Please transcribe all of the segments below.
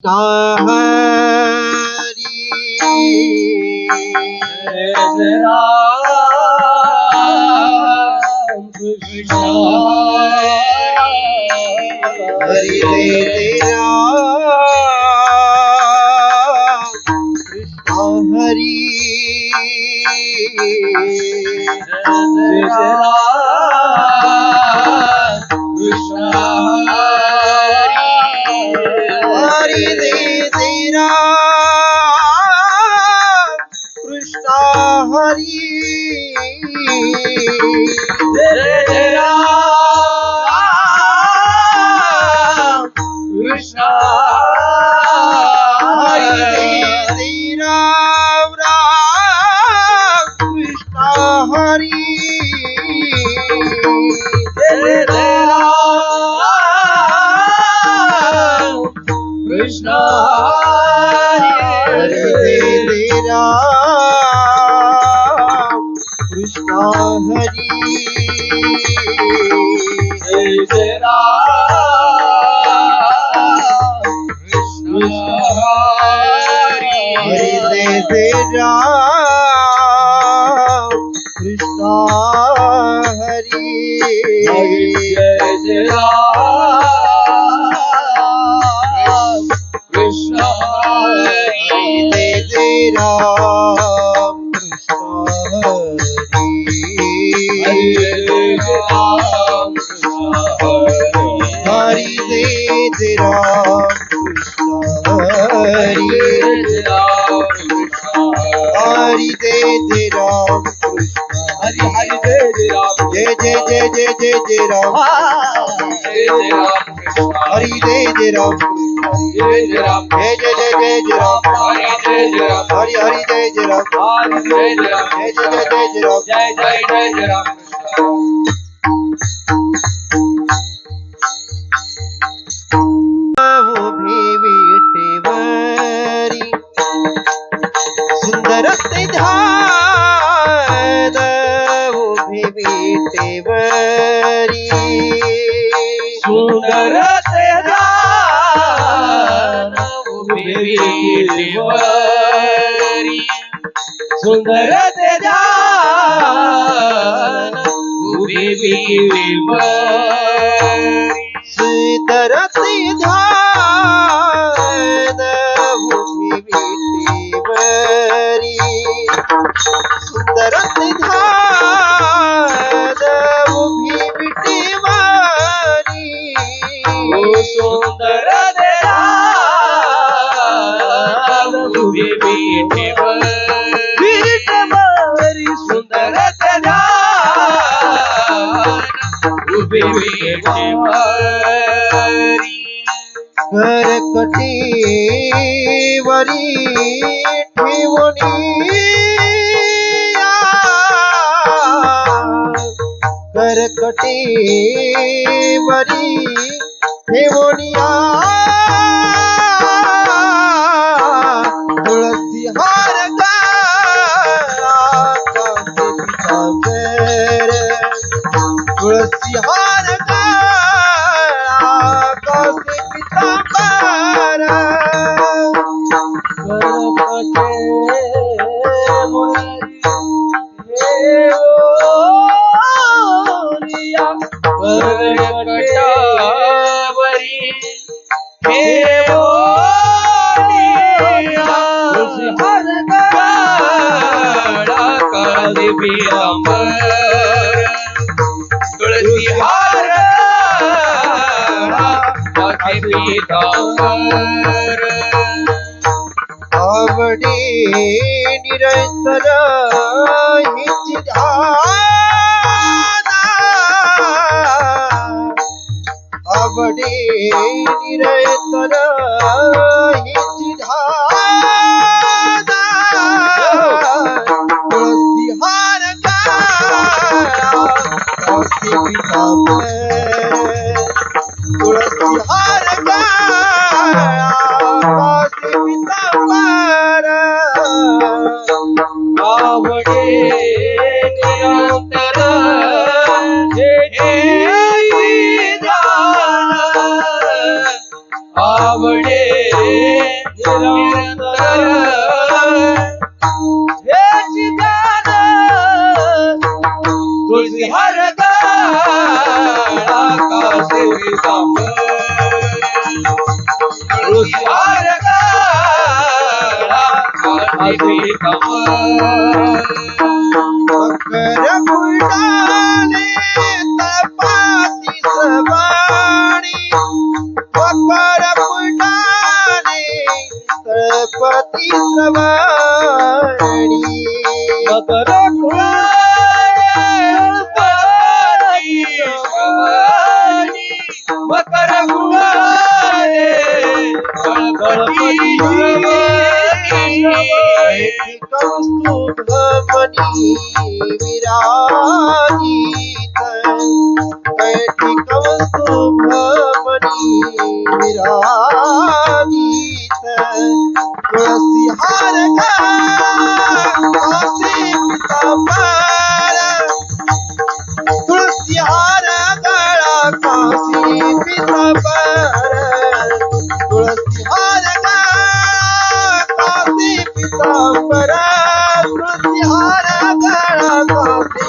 हरी राम कृष्ण हरि तेरा कृष्ण हरि कृष्ण हरि तेरा कृष्ण हरि कृष्ण हरि राम राम कृष्ण हरि कृष्ण हरि राम कृष्ण हरि हरि राम कृष्ण हरि राम हरि राम हरि राम हरि हरि जय जय जय जय जय जय जय राम हरि राम जय राम जय जय जय जय जय राम हरि जय राम हरि हरि जय जय राम हरि जय राम जय जय जय जय जय राम जय जय जय राम उभी विटेवरी सुंदर ते ध्यान उभी विटेवरी सुंदर ते ध्यान उभी विटेवरी सुंदर ते ध्यान उभी विटेवरी सुंदर ते ध्यान उभी विटेवरी सुंदर ते ध्यान उभी विटेवरी ओ सुंदर ते ध्यान उभी विटेवरी सुंदर ते ध्यान उभी विटेवरी करकटीवरी ठेवणी करकटीवरी ठेवणिया तुळसी हार पितांबर तुळसी हार कसे पितांबर तुळसी हार पीतांबर आवडे निरंतर हिची ध्यान आवडे निरंतर हिची ध्यान तुळसी हार कासे पितांबर तुळसी हार कासे पितांबर आवडे निरंतर हे ध्यान आवडे तुळसी हार गळा कासे पीतांबर मकर कुंडले तपाती श्रवणी मकर कुंडले तळपती श्रवणी मकर कुंडले श्रवणी मकर कुंडले गणपती श्रवणी कौस्तुभमणी विराजित कैठी कौस्तुभमणी विराजित तुळसी हार कासे पीतांबर तुळसी हार गळा कासे पीतांबर तुळसी हार गळा कासे पीतांबर तुळसी हार गळा कासे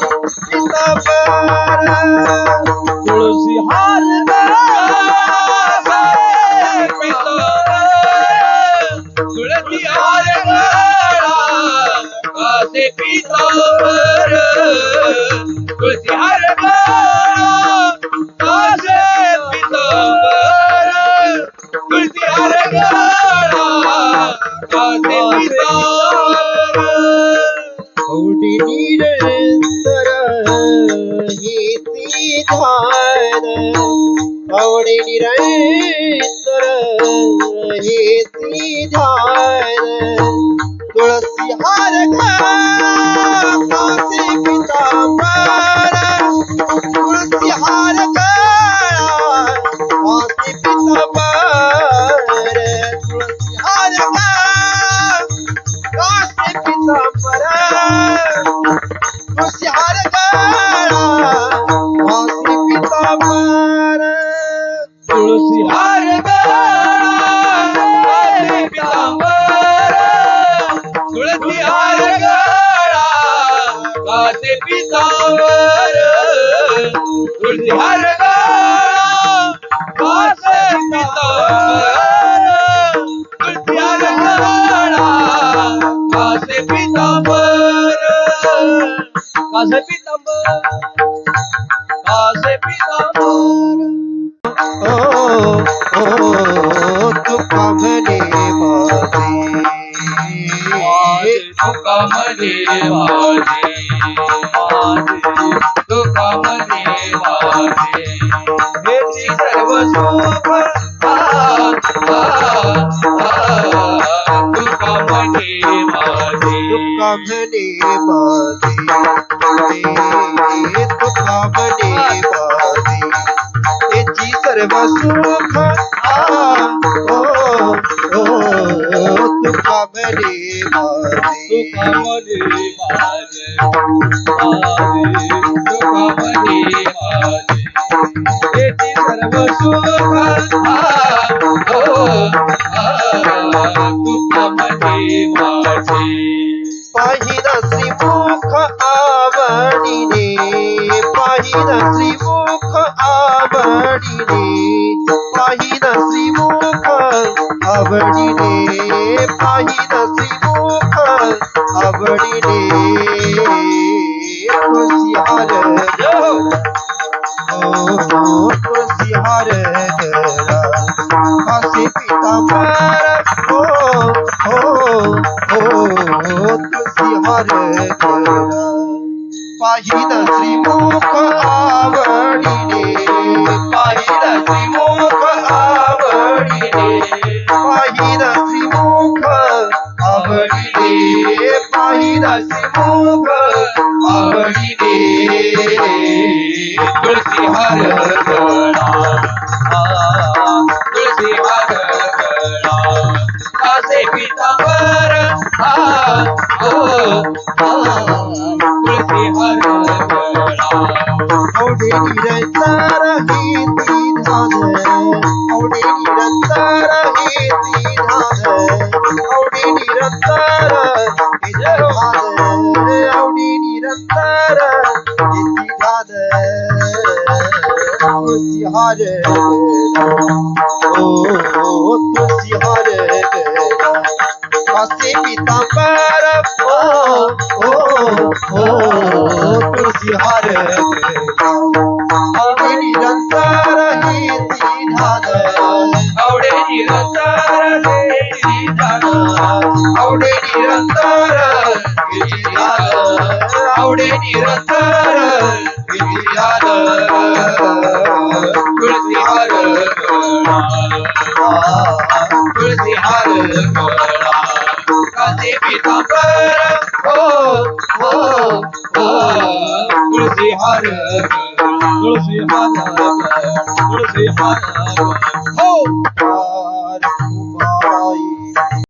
पीतांबर तुळसी हार गळा तुळसी हार गळा कासे पीतांबर तुळसी हार गळा कासे पीतांबर तुळसी हार गळा कासे पीतांबर औडी निरंतर हेती ध्यान औडी निरंतर हेती ध्यान तुळसी हार कासे पीतांबर तुळसी हार कासे पीतांबर तुळसी हार कासे पीतांबर तुळसी हार कासे पीतांबर तुळसी हार गळा कासे पीतांबर तुळसी हार गळा कासे पीतांबर तुळसी हार गळा कासे पीतांबर तुळसी हार गळा कासे पीतांबर कासे पीतांबर कासे पीतांबर ओ तुका म्हणे माझे तुका म्हणे माझे तुका म्हणे माझे हेची सर्व सुख तुका म्हणे माझे तुका म्हणे माझे तुका म्हणे माझे याची सर्व सुख तुका म्हणे माझे तुका म्हणे माझे तुका म्हणे माझे हेची सर्व सुख तुका म्हणे माझे पाहिना श्रीमुख आवडीने पाहिना श्रीमुख आवडीने पाहिना श्रीमुख आवडीने पाहिना श्रीमुख आवडीने तुळसी हार तुळसी हार कासे पीतांबर तुळसी हार पाहिन श्रीमुख आवडीने पाहिन श्रीमुख आवडीने पाहिन श्रीमुख आवडीने पाहिन श्रीमुख आवडीने तुळसी हार गळा तुळसी हार गळा कासे पीतांबर तुळसी हार गळा औडे निरंतर हेती ध्यान औडे निरंतर हेती ध्यान औडे निरंतर हेती ध्यान औडे निरंतर हेती ध्यान तुळसी हार तुळसी आवडे निरंतर किती आदर तुळशी हार गळा तुळशी हार गळा कासे पितांबर तुळशी हार तुळशी हार तुळशी हार